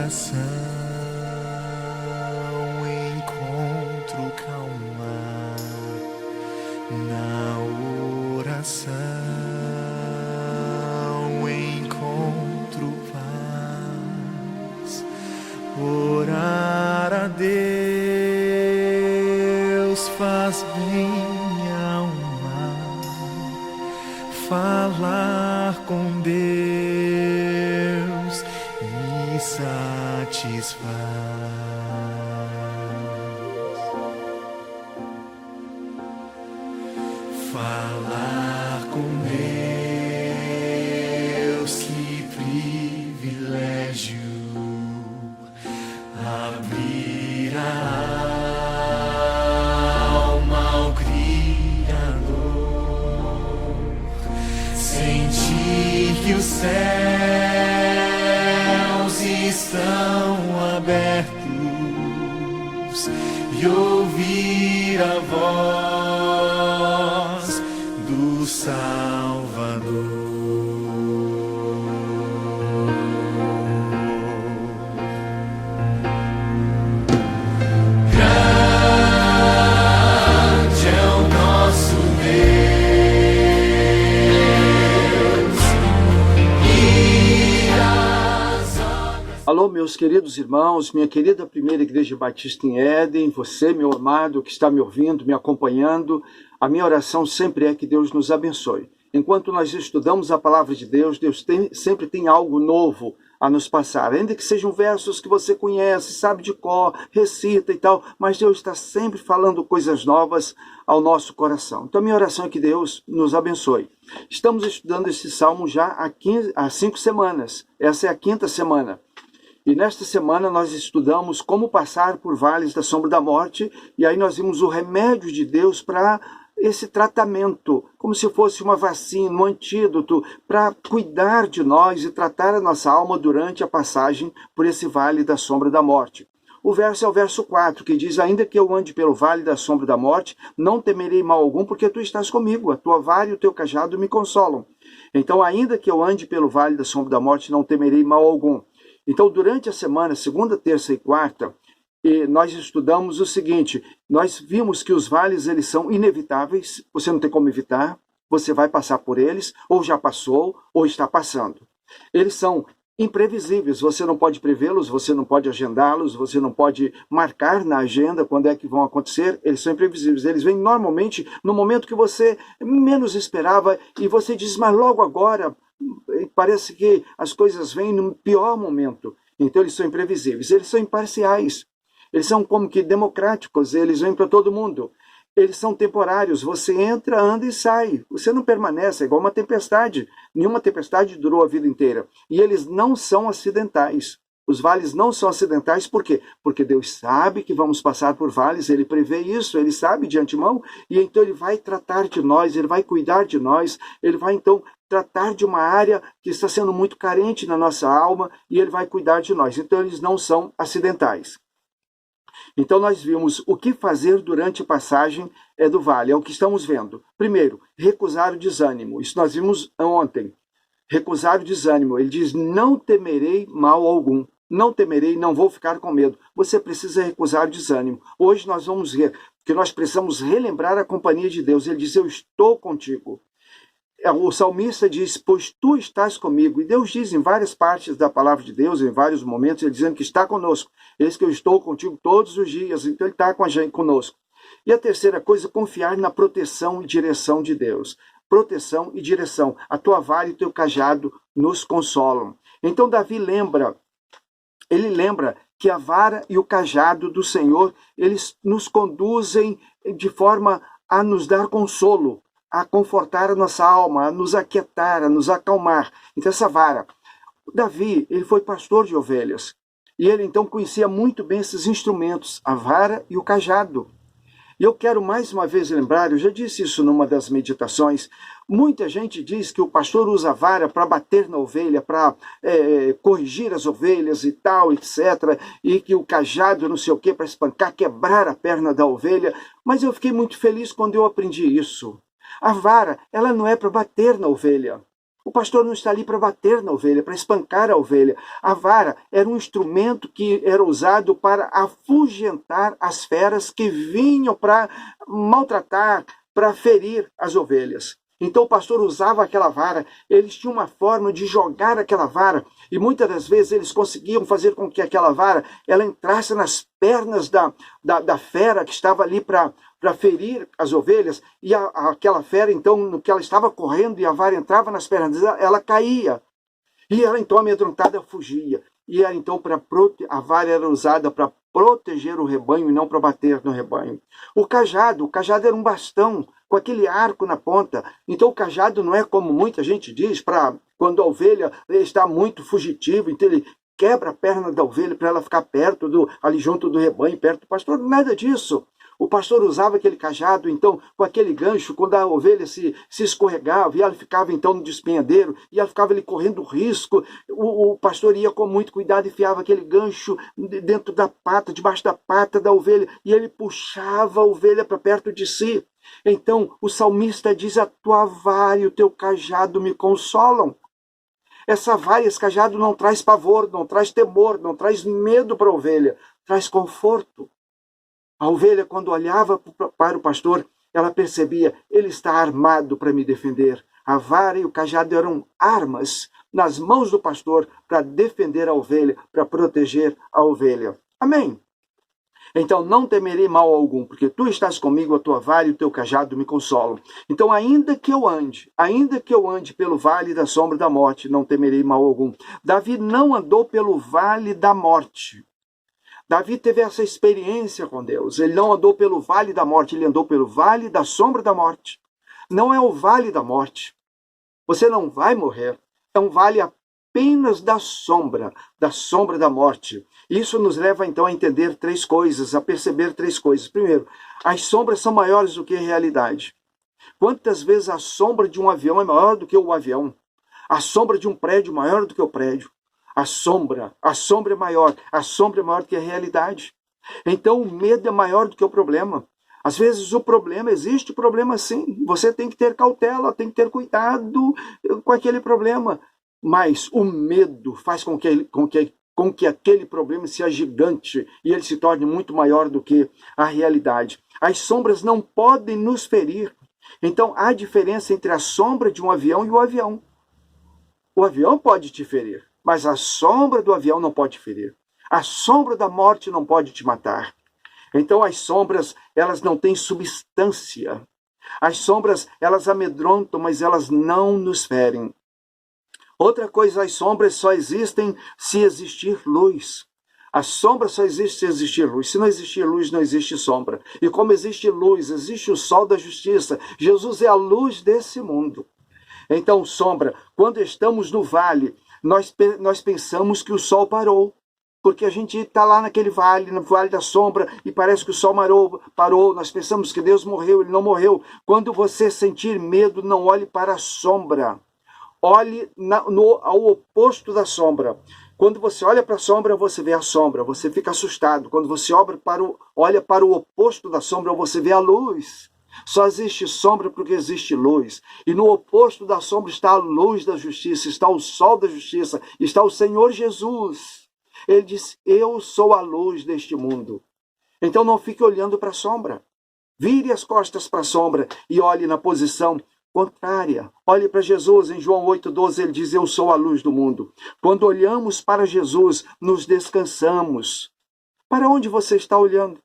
oração encontro calma, na oração encontro paz. Orar a Deus faz bem minha alma, falar com Deus me satisfaz. Falar com Deus, que privilégio, abrir a alma ao Criador, sentir que os céus estão abertos e ouvir a voz do Salvador. Grande é o nosso Deus e as obras. Alô, meus queridos irmãos, minha querida Primeira Igreja Batista em Éden, você, meu amado, que está me ouvindo, me acompanhando, a minha oração sempre é que Deus nos abençoe. Enquanto nós estudamos a palavra de Deus, Deus sempre tem algo novo a nos passar. Ainda que sejam versos que você conhece, sabe de cor, recita e tal, mas Deus está sempre falando coisas novas ao nosso coração. Então, minha oração é que Deus nos abençoe. Estamos estudando esse salmo já há 5 semanas. Essa é a 5ª semana. E nesta semana nós estudamos como passar por vales da sombra da morte, e aí nós vimos o remédio de Deus para esse tratamento, como se fosse uma vacina, um antídoto, para cuidar de nós e tratar a nossa alma durante a passagem por esse vale da sombra da morte. O verso é o verso 4, que diz: ainda que eu ande pelo vale da sombra da morte, não temerei mal algum, porque tu estás comigo, a tua vara e o teu cajado me consolam. Então, ainda que eu ande pelo vale da sombra da morte, não temerei mal algum. Então, durante a semana, segunda, terça e quarta, nós estudamos o seguinte: nós vimos que os vales eles são inevitáveis, você não tem como evitar, você vai passar por eles, ou já passou, ou está passando. Eles são imprevisíveis, você não pode prevê-los, você não pode agendá-los, você não pode marcar na agenda quando é que vão acontecer, eles são imprevisíveis. Eles vêm normalmente no momento que você menos esperava e você diz: mas logo agora, parece que as coisas vêm no pior momento. Então eles são imprevisíveis, eles são imparciais, eles são como que democráticos, eles vêm para todo mundo. Eles são temporários, você entra, anda e sai, você não permanece, é igual uma tempestade. Nenhuma tempestade durou a vida inteira. E eles não são acidentais. Os vales não são acidentais, por quê? Porque Deus sabe que vamos passar por vales, Ele prevê isso, Ele sabe de antemão, e então Ele vai tratar de nós, Ele vai cuidar de nós, Ele vai então tratar de uma área que está sendo muito carente na nossa alma, e Ele vai cuidar de nós. Então eles não são acidentais. Então nós vimos o que fazer durante a passagem do vale, é o que estamos vendo. Primeiro, recusar o desânimo, isso nós vimos ontem. Recusar o desânimo, ele diz: não temerei mal algum. Não temerei, não vou ficar com medo. Você precisa recusar o desânimo. Hoje nós vamos ver que nós precisamos relembrar a companhia de Deus. Ele diz: eu estou contigo. O salmista diz: pois tu estás comigo. E Deus diz em várias partes da palavra de Deus, em vários momentos, ele dizendo que está conosco. Eis que eu estou contigo todos os dias. Então ele está com a gente, conosco. E a terceira coisa, confiar na proteção e direção de Deus. Proteção e direção. A tua vara e o teu cajado nos consolam. Então Davi lembra que a vara e o cajado do Senhor, eles nos conduzem de forma a nos dar consolo, a confortar a nossa alma, a nos aquietar, a nos acalmar. Então essa vara. Davi, ele foi pastor de ovelhas. E ele então conhecia muito bem esses instrumentos, a vara e o cajado. E eu quero mais uma vez lembrar, eu já disse isso numa das meditações, muita gente diz que o pastor usa a vara para bater na ovelha, para corrigir as ovelhas e tal, etc. E que o cajado não sei o quê, para espancar, quebrar a perna da ovelha. Mas eu fiquei muito feliz quando eu aprendi isso. A vara, ela não é para bater na ovelha. O pastor não está ali para bater na ovelha, para espancar a ovelha. A vara era um instrumento que era usado para afugentar as feras que vinham para maltratar, para ferir as ovelhas. Então o pastor usava aquela vara, eles tinham uma forma de jogar aquela vara, e muitas das vezes eles conseguiam fazer com que aquela vara ela entrasse nas pernas da fera que estava ali para ferir as ovelhas, e aquela fera, então, no que ela estava correndo e a vara entrava nas pernas dela, ela caía. E ela, então, amedrontada, fugia. E era, então, a vara era usada para proteger o rebanho e não para bater no rebanho. O cajado era um bastão com aquele arco na ponta. Então, o cajado não é como muita gente diz, para quando a ovelha está muito fugitiva, então ele quebra a perna da ovelha para ela ficar perto, ali junto do rebanho, perto do pastor. Nada disso. O pastor usava aquele cajado, então, com aquele gancho, quando a ovelha se escorregava, e ela ficava, então, no despenhadeiro, e ela ficava ali correndo risco, o pastor ia com muito cuidado e enfiava aquele gancho dentro da pata, debaixo da pata da ovelha, e ele puxava a ovelha para perto de si. Então, o salmista diz, a tua vara e o teu cajado me consolam. Essa vara, esse cajado não traz pavor, não traz temor, não traz medo para a ovelha, traz conforto. A ovelha, quando olhava para o pastor, ela percebia, ele está armado para me defender. A vara e o cajado eram armas nas mãos do pastor para defender a ovelha, para proteger a ovelha. Amém? Então não temerei mal algum, porque tu estás comigo, a tua vara e o teu cajado me consolam. Então ainda que eu ande pelo vale da sombra da morte, não temerei mal algum. Davi não andou pelo vale da morte. Davi teve essa experiência com Deus. Ele não andou pelo vale da morte, ele andou pelo vale da sombra da morte. Não é o vale da morte. Você não vai morrer. É um vale apenas da sombra da morte. Isso nos leva então a entender três coisas, a perceber três coisas. Primeiro, as sombras são maiores do que a realidade. Quantas vezes a sombra de um avião é maior do que o avião? A sombra de um prédio é maior do que o prédio. A sombra é maior do que a realidade. Então o medo é maior do que o problema. Às vezes existe o problema sim, você tem que ter cautela, tem que ter cuidado com aquele problema. Mas o medo faz com que aquele problema seja gigante e ele se torne muito maior do que a realidade. As sombras não podem nos ferir. Então há diferença entre a sombra de um avião e o avião. O avião pode te ferir, mas a sombra do avião não pode ferir. A sombra da morte não pode te matar. Então as sombras, elas não têm substância. As sombras, elas amedrontam, mas elas não nos ferem. Outra coisa, as sombras só existem se existir luz. A sombra só existe se existir luz. Se não existir luz, não existe sombra. E como existe luz, existe o sol da justiça. Jesus é a luz desse mundo. Então, sombra, quando estamos no vale, nós pensamos que o sol parou. Porque a gente está lá naquele vale, no vale da sombra, e parece que o sol parou. Nós pensamos que Deus morreu, ele não morreu. Quando você sentir medo, não olhe para a sombra. Olhe ao oposto da sombra. Quando você olha para a sombra, você vê a sombra, você fica assustado. Quando você olha para o oposto da sombra, você vê a luz. Só existe sombra porque existe luz. E no oposto da sombra está a luz da justiça, está o sol da justiça, está o Senhor Jesus. Ele diz, eu sou a luz deste mundo. Então não fique olhando para a sombra. Vire as costas para a sombra e olhe na posição contrária. Olhe para Jesus. Em João 8,12 ele diz, eu sou a luz do mundo. Quando olhamos para Jesus, nos descansamos. Para onde você está olhando?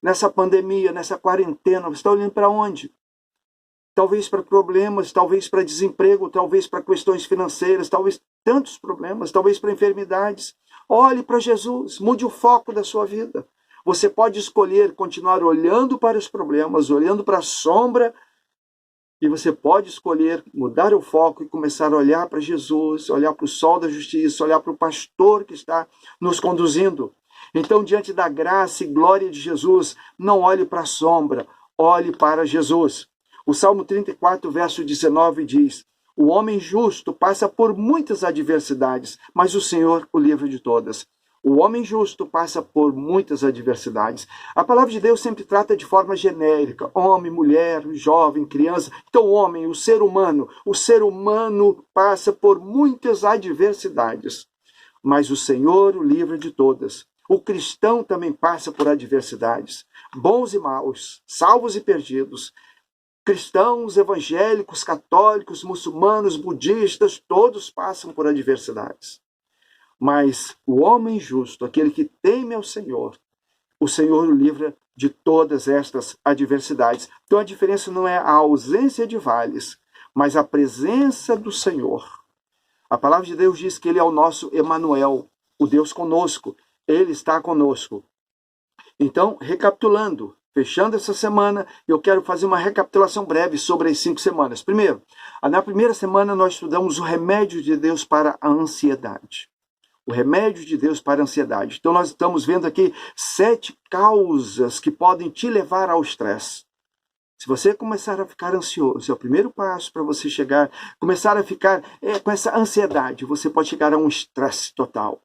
Nessa pandemia, nessa quarentena, você está olhando para onde? Talvez para problemas, talvez para desemprego, talvez para questões financeiras, talvez tantos problemas, talvez para enfermidades. Olhe para Jesus, mude o foco da sua vida. Você pode escolher continuar olhando para os problemas, olhando para a sombra, e você pode escolher mudar o foco e começar a olhar para Jesus, olhar para o sol da justiça, olhar para o pastor que está nos conduzindo. Então, diante da graça e glória de Jesus, não olhe para a sombra, olhe para Jesus. O Salmo 34, verso 19 diz, o homem justo passa por muitas adversidades, mas o Senhor o livra de todas. O homem justo passa por muitas adversidades. A palavra de Deus sempre trata de forma genérica: homem, mulher, jovem, criança. Então, o homem, o ser humano passa por muitas adversidades. Mas o Senhor o livra de todas. O cristão também passa por adversidades, bons e maus, salvos e perdidos. Cristãos, evangélicos, católicos, muçulmanos, budistas, todos passam por adversidades. Mas o homem justo, aquele que teme ao Senhor, o Senhor o livra de todas estas adversidades. Então a diferença não é a ausência de vales, mas a presença do Senhor. A palavra de Deus diz que Ele é o nosso Emanuel, o Deus conosco. Ele está conosco. Então, recapitulando, fechando essa semana, eu quero fazer uma recapitulação breve sobre as 5 semanas. Primeiro, na primeira semana nós estudamos o remédio de Deus para a ansiedade. O remédio de Deus para a ansiedade. Então nós estamos vendo aqui 7 causas que podem te levar ao estresse. Se você começar a ficar ansioso, é o primeiro passo para você começar a ficar com essa ansiedade, você pode chegar a um estresse total.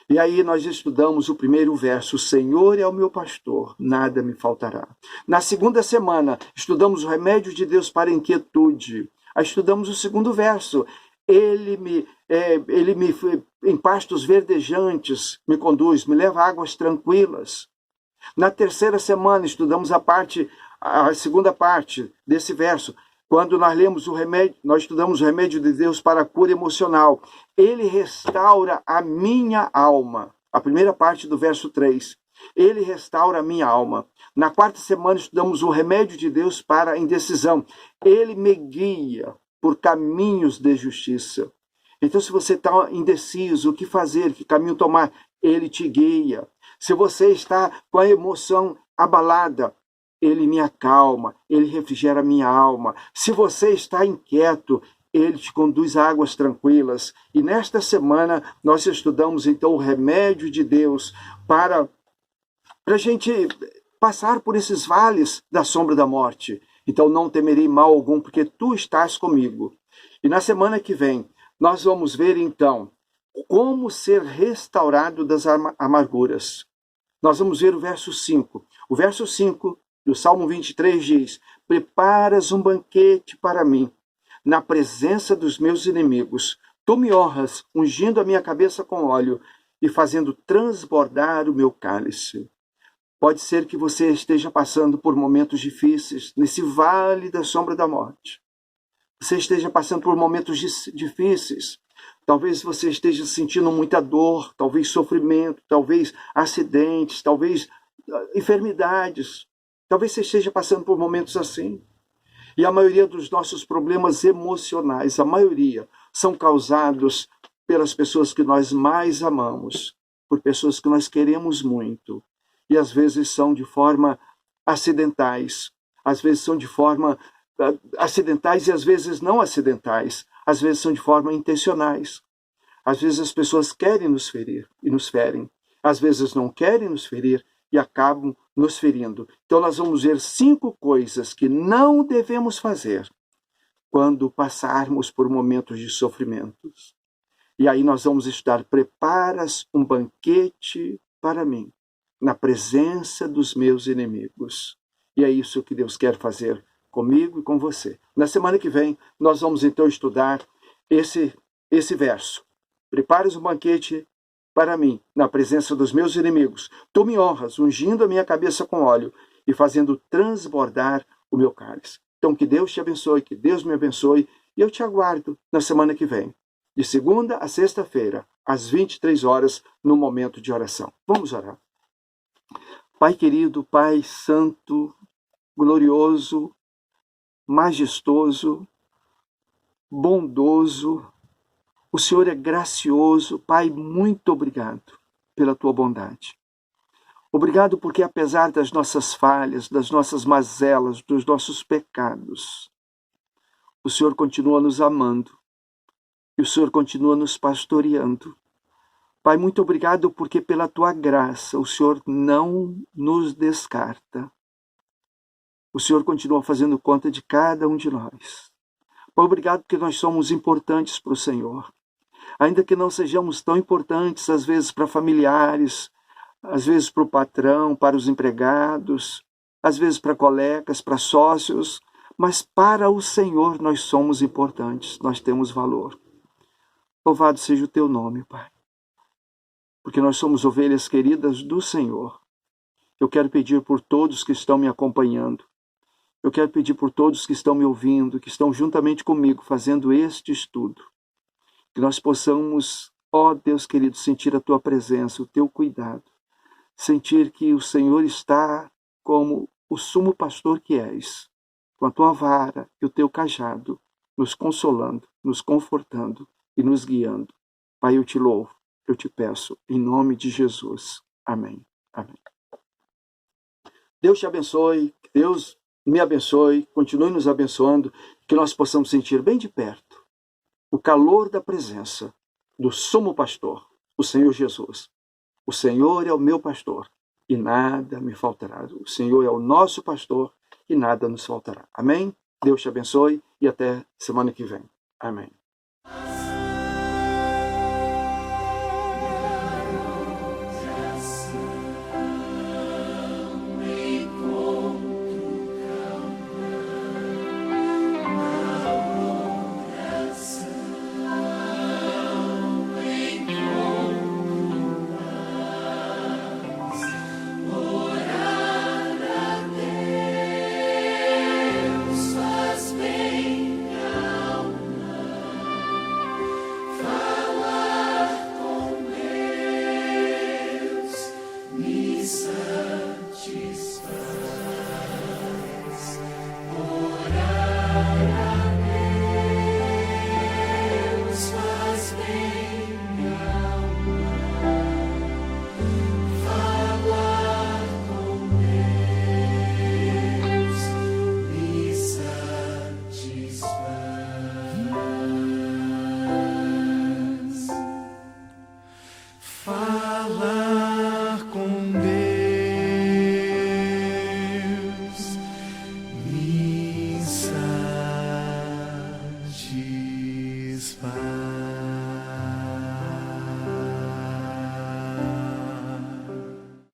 E aí nós estudamos o primeiro verso: o Senhor é o meu pastor, nada me faltará. Na segunda semana, estudamos o remédio de Deus para a inquietude. Aí estudamos o segundo verso: Ele me em pastos verdejantes me conduz, me leva a águas tranquilas. Na terceira semana, estudamos a segunda parte desse verso, quando nós lemos nós estudamos o remédio de Deus para a cura emocional. Ele restaura a minha alma. A primeira parte do verso 3. Ele restaura a minha alma. Na quarta semana, estudamos o remédio de Deus para a indecisão. Ele me guia por caminhos de justiça. Então, se você está indeciso, o que fazer, que caminho tomar, Ele te guia. Se você está com a emoção abalada, Ele me acalma, Ele refrigera a minha alma. Se você está inquieto, Ele te conduz a águas tranquilas. E nesta semana, nós estudamos então o remédio de Deus para a gente passar por esses vales da sombra da morte. Então não temerei mal algum, porque tu estás comigo. E na semana que vem, nós vamos ver então como ser restaurado das amarguras. Nós vamos ver o verso 5. O verso 5 do Salmo 23 diz: preparas um banquete para mim, na presença dos meus inimigos. Tu me honras, ungindo a minha cabeça com óleo e fazendo transbordar o meu cálice. Pode ser que você esteja passando por momentos difíceis, nesse vale da sombra da morte. Você esteja passando por momentos difíceis. Talvez você esteja sentindo muita dor, talvez sofrimento, talvez acidentes, talvez enfermidades. Talvez você esteja passando por momentos assim. E a maioria dos nossos problemas emocionais, a maioria, são causados pelas pessoas que nós mais amamos, por pessoas que nós queremos muito. E às vezes são de forma acidentais, às vezes são de forma acidentais e às vezes não acidentais, às vezes são de forma intencionais. Às vezes as pessoas querem nos ferir e nos ferem, às vezes não querem nos ferir e acabam nos ferindo. Então nós vamos ver 5 coisas que não devemos fazer quando passarmos por momentos de sofrimentos. E aí nós vamos estudar: preparas um banquete para mim, na presença dos meus inimigos. E é isso que Deus quer fazer comigo e com você. Na semana que vem, nós vamos então estudar esse verso. Prepares um banquete para mim, na presença dos meus inimigos. Tu me honras, ungindo a minha cabeça com óleo e fazendo transbordar o meu cálice. Então que Deus te abençoe, que Deus me abençoe, e eu te aguardo na semana que vem, de segunda a sexta-feira, às 23 horas, no momento de oração. Vamos orar. Pai querido, Pai santo, glorioso, majestoso, bondoso, o Senhor é gracioso. Pai, muito obrigado pela tua bondade. Obrigado porque, apesar das nossas falhas, das nossas mazelas, dos nossos pecados, o Senhor continua nos amando e o Senhor continua nos pastoreando. Pai, muito obrigado porque pela tua graça o Senhor não nos descarta. O Senhor continua fazendo conta de cada um de nós. Pai, obrigado porque nós somos importantes para o Senhor. ainda que não sejamos tão importantes, às vezes para familiares, às vezes para o patrão, para os empregados, às vezes para colegas, para sócios, mas para o Senhor nós somos importantes, nós temos valor. Louvado seja o teu nome, Pai, porque nós somos ovelhas queridas do Senhor. Eu quero pedir por todos que estão me acompanhando, eu quero pedir por todos que estão me ouvindo, que estão juntamente comigo fazendo este estudo, que nós possamos, ó Deus querido, sentir a tua presença, o teu cuidado, sentir que o Senhor está como o sumo pastor que és, com a tua vara e o teu cajado, nos consolando, nos confortando e nos guiando. Pai, eu te louvo, eu te peço, em nome de Jesus. Amém. Amém. Deus te abençoe, Deus me abençoe, continue nos abençoando, que nós possamos sentir bem de perto o calor da presença do sumo pastor, o Senhor Jesus. O Senhor é o meu pastor e nada me faltará. O Senhor é o nosso pastor e nada nos faltará. Amém? Deus te abençoe e até semana que vem. Amém. Fala